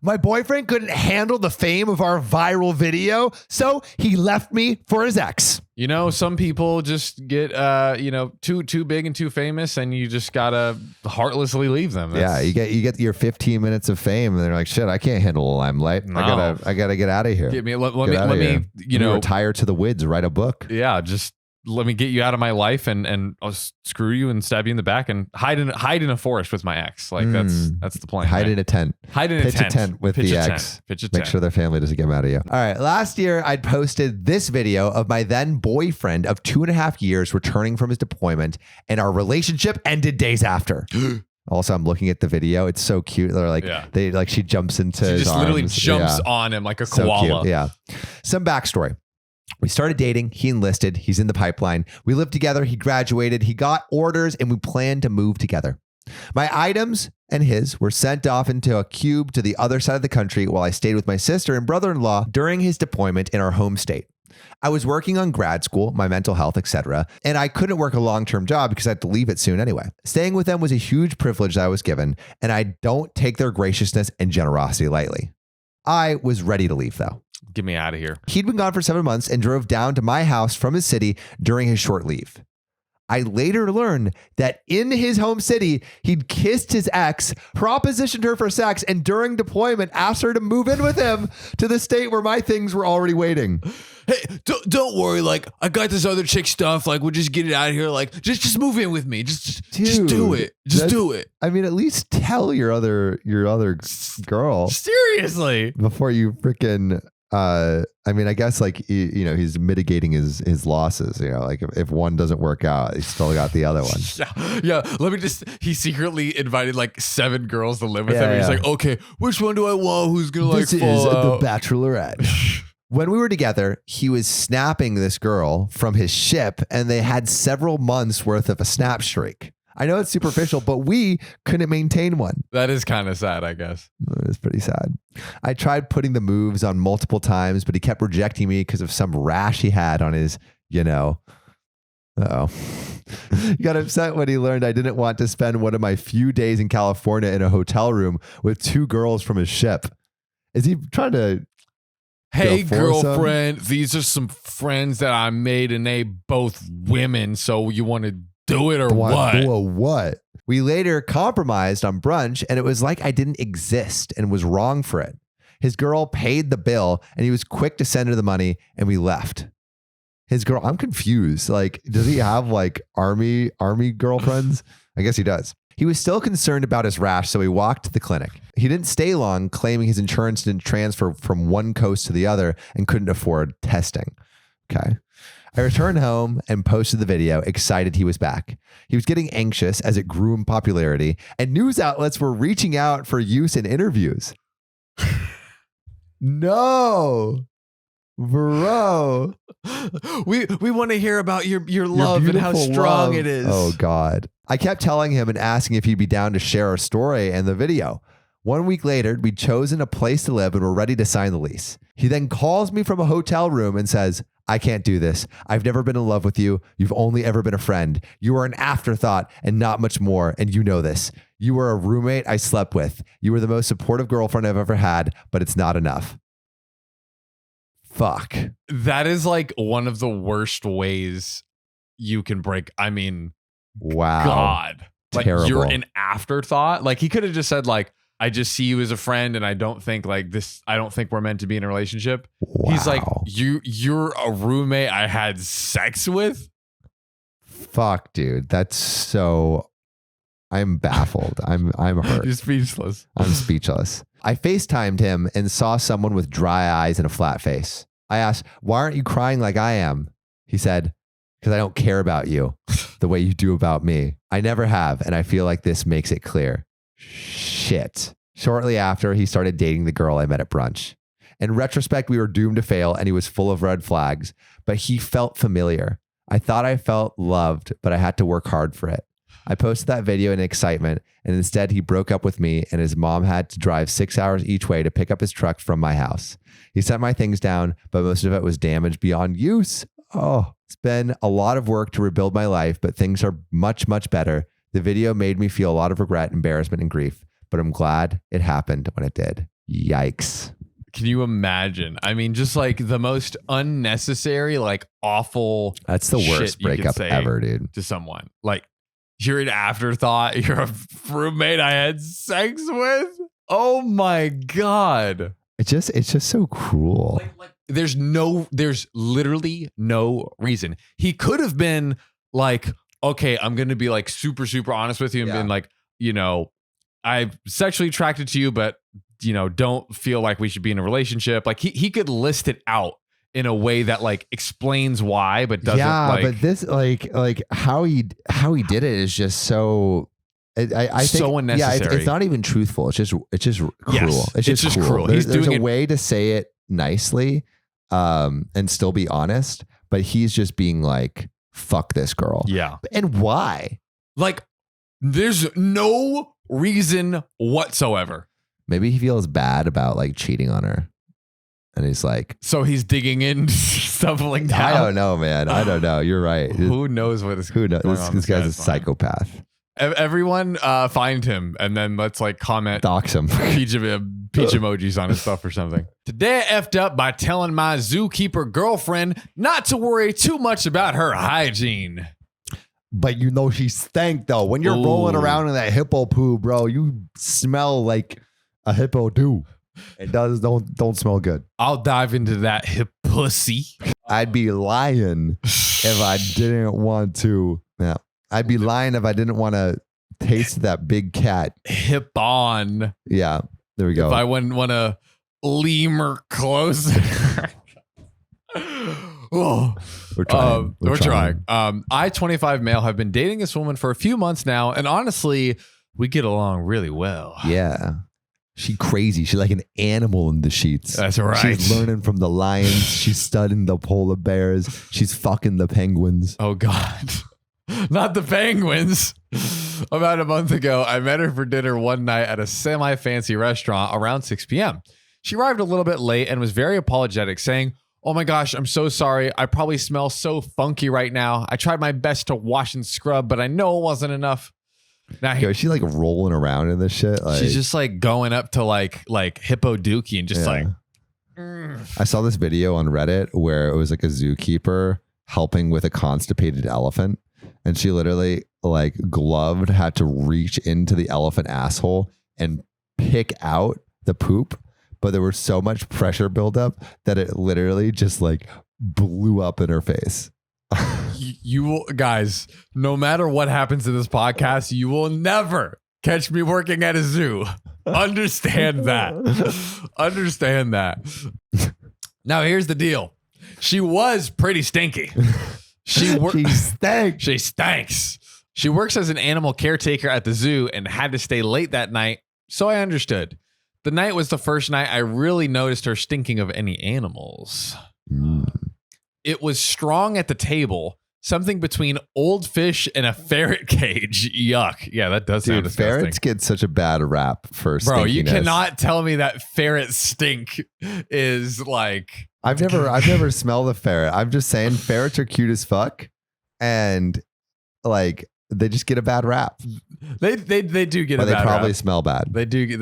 My boyfriend couldn't handle the fame of our viral video, so he left me for his ex. You know, some people just get, too big and too famous, and you just gotta heartlessly leave them. You get your 15 minutes of fame, and they're like, "Shit, I can't handle the limelight. No. I gotta get out of here. Let me retire to the woods, write a book. Yeah, just let me get you out of my life, and I'll screw you and stab you in the back and hide in a forest with my ex. Like that's the plan. Hide in a tent. Pitch a tent with the ex. Make sure their family doesn't get mad at you. All right. Last year, I'd posted this video of my then boyfriend of 2.5 years returning from his deployment, and our relationship ended days after. Also, I'm looking at the video. It's so cute. They're like, she jumps into his arms. She just literally jumps on him like a koala. Cute. Yeah. Some backstory. We started dating. He enlisted. He's in the pipeline. We lived together. He graduated. He got orders, and we planned to move together. My items and his were sent off into a cube to the other side of the country while I stayed with my sister and brother-in-law during his deployment in our home state. I was working on grad school, my mental health, etc., and I couldn't work a long-term job because I had to leave it soon anyway. Staying with them was a huge privilege that I was given, and I don't take their graciousness and generosity lightly. I was ready to leave, though. Get me out of here. He'd been gone for 7 months and drove down to my house from his city during his short leave. I later learned that in his home city, he'd kissed his ex, propositioned her for sex, and during deployment asked her to move in with him to the state where my things were already waiting. Hey, don't worry. Like, I got this other chick stuff. Like, we'll just get it out of here. Like, just move in with me. Just do it. Just do it. I mean, at least tell your other girl. Seriously. Before you freaking... I mean, I guess like, he's mitigating his losses, like if one doesn't work out, he's still got the other one. Yeah. He secretly invited like 7 girls to live with him. And he's like, okay, which one do I want? Who's going to this like fall out? The Bachelorette. When we were together, he was snapping this girl from his ship, and they had several months worth of a snap streak. I know it's superficial, but we couldn't maintain one. That is kind of sad, I guess. It is pretty sad. I tried putting the moves on multiple times, but he kept rejecting me because of some rash he had on his, He got upset when he learned I didn't want to spend one of my few days in California in a hotel room with 2 girls from his ship. Is he trying to... Hey, girlfriend, these are some friends that I made, and they both women, so you want to do it or what? We later compromised on brunch, and it was like I didn't exist and was wrong for it. His girl paid the bill, and he was quick to send her the money, and we left. His girl, I'm confused. Like, does he have like army girlfriends? I guess he does. He was still concerned about his rash, so he walked to the clinic. He didn't stay long, claiming his insurance didn't transfer from one coast to the other and couldn't afford testing. Okay. I returned home and posted the video, excited he was back. He was getting anxious as it grew in popularity, and news outlets were reaching out for use in interviews. No, bro. We want to hear about your love and how strong it is. Oh, God. I kept telling him and asking if he'd be down to share our story and the video. 1 week later, we'd chosen a place to live and were ready to sign the lease. He then calls me from a hotel room and says, I can't do this. I've never been in love with you. You've only ever been a friend. You are an afterthought and not much more, and you know this. You were a roommate I slept with. You were the most supportive girlfriend I've ever had, but it's not enough. Fuck. That is like one of the worst ways you can break. I mean, wow. God. Like, terrible. You're an afterthought. Like, he could have just said, like, I just see you as a friend, and I don't think we're meant to be in a relationship. Wow. He's like, you're a roommate I had sex with? Fuck, dude. That's so... I'm baffled. I'm hurt. You're speechless. I'm speechless. I FaceTimed him and saw someone with dry eyes and a flat face. I asked, why aren't you crying like I am? He said, because I don't care about you the way you do about me. I never have, and I feel like this makes it clear. Shit. Shortly after, he started dating the girl I met at brunch. In retrospect, we were doomed to fail, and he was full of red flags, but he felt familiar. I thought I felt loved, but I had to work hard for it. I posted that video in excitement, and instead he broke up with me, and his mom had to drive 6 hours each way to pick up his truck from my house. He sent my things down, but most of it was damaged beyond use. Oh, it's been a lot of work to rebuild my life, but things are much, much better. The video made me feel a lot of regret, embarrassment, and grief, but I'm glad it happened when it did. Yikes. Can you imagine? I mean, just like the most unnecessary, like awful. That's the worst breakup ever, dude. To someone. Like, you're an afterthought. You're a roommate I had sex with. Oh my God. It's just so cruel. There's literally no reason. He could have been like, okay, I'm going to be like super, super honest with you and been like, you know, I'm sexually attracted to you, but you know, don't feel like we should be in a relationship. Like he could list it out in a way that like explains why, but doesn't. Yeah, like, but this like how he did it is just so. I think so unnecessary. Yeah, it's not even truthful. It's just cruel. Yes, it's just cruel. There's a way to say it nicely, and still be honest. But he's just being like, "Fuck this girl." Yeah, and why? Like, there's no reason whatsoever. Maybe he feels bad about like cheating on her. And he's like, so he's digging in, stumbling down. I don't know, man. I don't know. You're right. Who knows what is Who knows? This guy's a psychopath. Everyone find him and then let's like comment. Dox him. Peach emojis on his stuff or something. Today I effed up by telling my zookeeper girlfriend not to worry too much about her hygiene. But you know she stank though. When you're rolling around in that hippo poo, bro, you smell like a hippo do. It don't smell good. I'll dive into that hip pussy. I'd be lying if I didn't want to. Yeah, I'd be lying if I didn't want to taste that big cat. Hip on. Yeah, there we go. If I wouldn't want to lemur closer. Oh, we're trying. I, 25 male, have been dating this woman for a few months now, and honestly, we get along really well. Yeah. She crazy. She's like an animal in the sheets. That's right. She's learning from the lions. She's studying the polar bears. She's fucking the penguins. Oh, God. Not the penguins. About a month ago, I met her for dinner one night at a semi-fancy restaurant around 6 p.m. She arrived a little bit late and was very apologetic, saying, "Oh my gosh, I'm so sorry. I probably smell so funky right now. I tried my best to wash and scrub, but I know it wasn't enough." Now is she like rolling around in this shit? Like, she's just like going up to like hippo dookie and just like. I saw this video on Reddit where it was like a zookeeper helping with a constipated elephant, and she literally like gloved had to reach into the elephant asshole and pick out the poop, but there was so much pressure buildup that it literally just like blew up in her face. You will, guys, no matter what happens in this podcast, you will never catch me working at a zoo. Understand that. Understand that. Now, here's the deal. She was pretty stinky. She stinks. She stinks. She works as an animal caretaker at the zoo and had to stay late that night, so I understood. The night was the first night I really noticed her stinking of any animals. It was strong at the table, something between old fish and a ferret cage. Yuck. Yeah, that does sound disgusting. Ferrets get such a bad rap for stinkiness. Bro, you cannot tell me that ferret stink is like... I've never smelled a ferret. I'm just saying ferrets are cute as fuck, and like they just get a bad rap. They do get a bad rap. They probably smell bad. They do.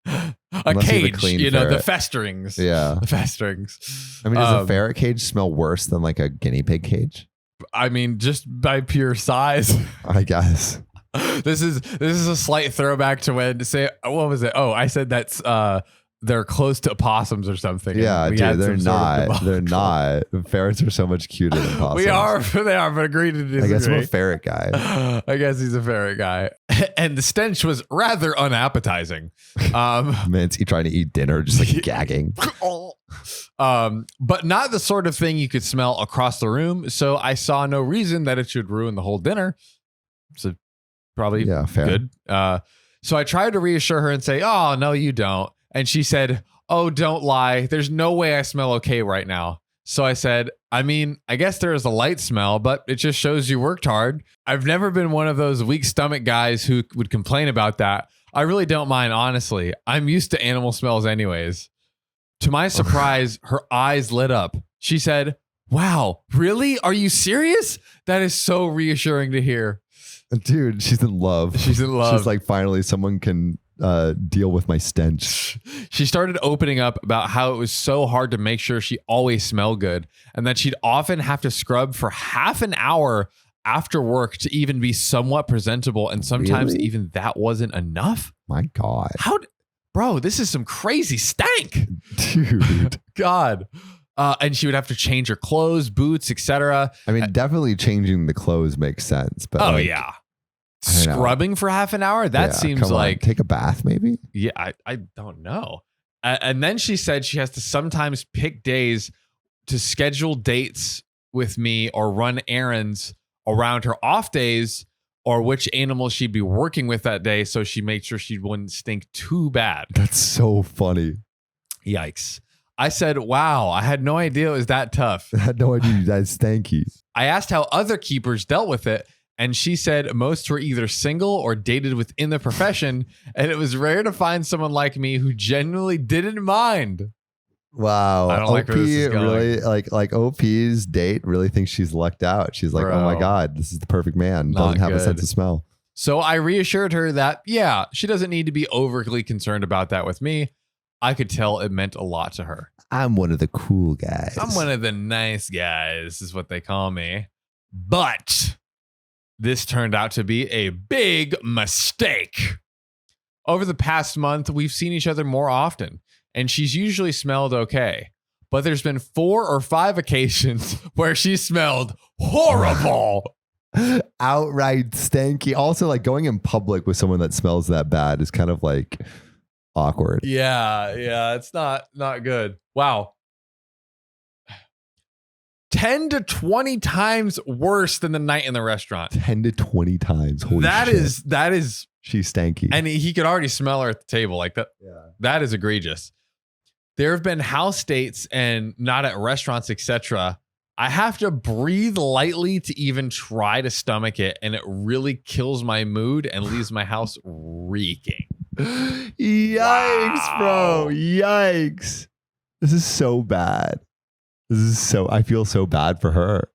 A Unless cage, you know, ferret. the festerings. Yeah. The festerings. I mean, does a ferret cage smell worse than like a guinea pig cage? I mean, just by pure size. I guess. This is a slight throwback to when what was it? Oh, I said that's they're close to opossums or something. Yeah, dude, they're not. They're not. Ferrets are so much cuter than opossums. They are, but agree to disagree. I guess I'm a ferret guy. I guess he's a ferret guy. And the stench was rather unappetizing. Man, he trying to eat dinner, just like gagging. But not the sort of thing you could smell across the room. So I saw no reason that it should ruin the whole dinner. So probably fair. Good. So I tried to reassure her and say, "Oh, no, you don't." And she said, "Oh, don't lie. There's no way I smell okay right now." So I said, "I mean, I guess there is a light smell, but it just shows you worked hard. I've never been one of those weak stomach guys who would complain about that. I really don't mind, honestly. I'm used to animal smells anyways." To my surprise, her eyes lit up. She said, "Wow, really? Are you serious? That is so reassuring to hear." Dude, she's in love. She's in love. She's like, finally someone can deal with my stench. She started opening up about how it was so hard to make sure she always smelled good and that she'd often have to scrub for half an hour after work to even be somewhat presentable. And sometimes Really? even that wasn't enough. My God. Bro, this is some crazy stank. Dude. God. And she would have to change her clothes, boots, etc. I mean, definitely changing the clothes makes sense. But Oh, like, yeah. I don't know. Scrubbing for half an hour? That yeah, seems come on, like... take a bath, maybe? Yeah, I don't know. And then she said she has to sometimes pick days to schedule dates with me or run errands around her off days or which animal she'd be working with that day so she made sure she wouldn't stink too bad. That's so funny. Yikes. I said, wow, I had no idea it was that tough. I had no idea that's stanky. I asked how other keepers dealt with it, and she said most were either single or dated within the profession, and it was rare to find someone like me who genuinely didn't mind. Wow. I don't like where this is going. Really like OP's date really thinks she's lucked out. She's like, oh my Bro. God, this is the perfect man. Not Doesn't have a good. sense of smell. So I reassured her that, yeah, she doesn't need to be overly concerned about that with me. I could tell it meant a lot to her. I'm one of the cool guys. I'm one of the nice guys, is what they call me. But this turned out to be a big mistake. Over the past month, we've seen each other more often, and she's usually smelled okay. But there's been 4 or 5 occasions where she smelled horrible. Outright stanky. Also, like going in public with someone that smells that bad is kind of like awkward. Yeah, it's not good. Wow. 10 to 20 times worse than the night in the restaurant. 10 to 20 times. Holy That shit. is, She's stanky. and he could already smell her at the table like that. yeah. That is egregious. There have been house dates and not at restaurants, etc. I have to breathe lightly to even try to stomach it, and it really kills my mood and leaves my house reeking. Yikes, Wow. bro. Yikes. This is so bad. I feel so bad for her.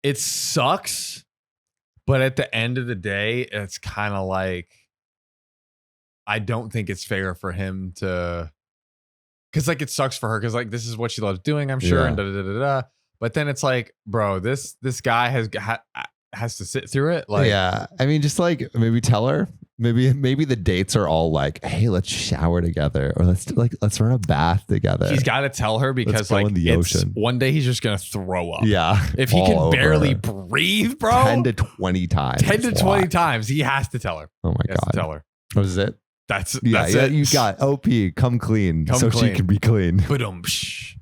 It sucks, but at the end of the day, it's kind of like, I don't think it's fair for him to, because like it sucks for her because like this is what she loves doing, I'm sure, Yeah. and da da da da. But then it's like, bro, this guy has to sit through it. Like, yeah. I mean, just like maybe tell her. Maybe the dates are all like, hey, let's shower together, or let's run a bath together. he's got to tell her because Let's go like in the ocean. one day he's just gonna throw up. Yeah. If he all can over barely her. breathe, bro, 10 to 20 times. 10 to That's 20 a lot. times, he has to tell her. Oh my He has to God. tell her. Was it? That's Yeah, it. you got OP, come clean Come so clean. she can be clean. Ba-dum, psh.